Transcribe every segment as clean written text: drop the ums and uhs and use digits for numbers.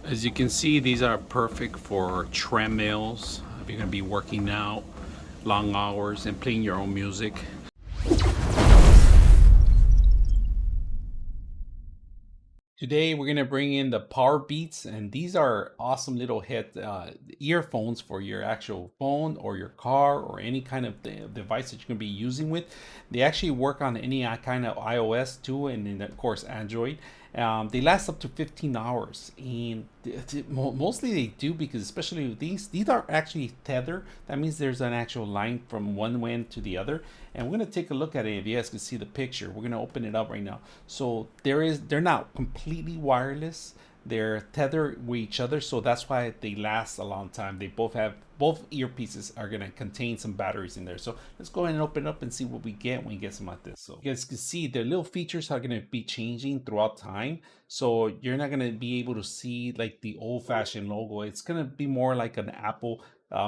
As you can see, these are perfect for treadmills if you're going to be working out long hours and playing your own music. Today we're going to bring in the Powerbeats, and these are awesome little earphones for your actual phone or your car or any kind of device that you're going to be using with. They actually work on any kind of iOS too, and then of course Android. They last up to 15 hours, and mostly they do because especially with these are actually tether. That means there's an actual line from one end to the other, and we're going to take a look at it. If you guys can see the picture, we're going to open it up right now. So they're not completely wireless. They're tethered with each other, so that's why they last a long time. They both earpieces are gonna contain some batteries in there. So let's go ahead and open it up and see what we get when we get some like this. So you guys can see the little features are gonna be changing throughout time. So you're not gonna be able to see like the old-fashioned logo. It's gonna be more like an Apple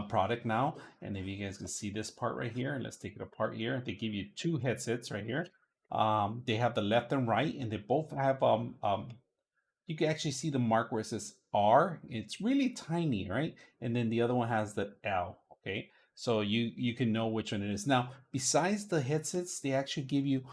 product now. And if you guys can see this part right here, and let's take it apart here. They give you two headsets right here. They have the left and right, and they both have you can actually see the mark where it says R. It's really tiny, right? And then the other one has the L. Okay, so you can know which one it is. Now, besides the headsets, they actually give you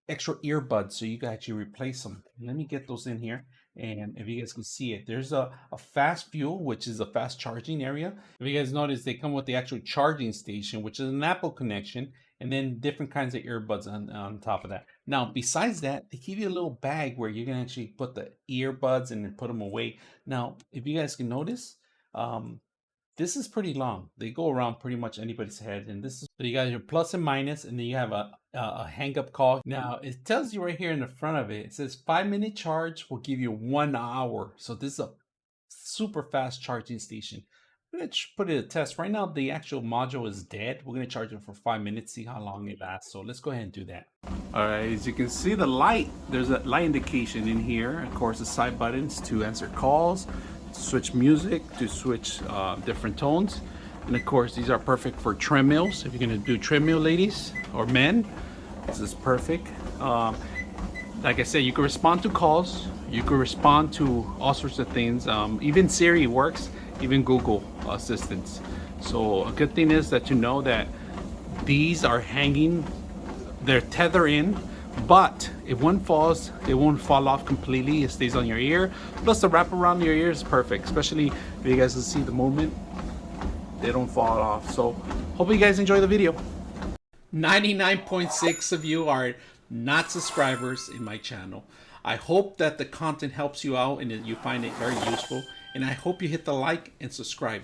extra earbuds, so you can actually replace them. Let me get those in here. And if you guys can see it, there's a fast fuel, which is a fast charging area. If you guys notice, they come with the actual charging station, which is an Apple connection, and then different kinds of earbuds on top of that. Now, besides that, they give you a little bag where you can actually put the earbuds and then put them away. Now, if you guys can notice, this is pretty long. They go around pretty much anybody's head, and this is so you got your plus and minus, and then you have a hang up call. Now it tells you right here in the front of it. It says 5-minute charge will give you 1 hour. So this is a super fast charging station. I'm gonna put it a test right now. The actual module is dead. We're gonna charge it for 5 minutes, see how long it lasts. So let's go ahead and do that. All right, as you can see, the light, there's a light indication in here. Of course, the side buttons to answer calls, to switch music, to switch different tones. And of course, these are perfect for treadmills. If you're gonna do treadmill, ladies or men, this is perfect. Like I said, you can respond to calls. You can respond to all sorts of things. Even Siri works, even Google Assistants. So a good thing is that you know that these are hanging, they're tethered in, but if one falls, it won't fall off completely. It stays on your ear. Plus the wrap around your ear is perfect, especially if you guys can see the movement. They don't fall off. So hope you guys enjoy the video. 99.6 of you are not subscribers in my channel. I hope that the content helps you out and that you find it very useful. And I hope you hit the like and subscribe.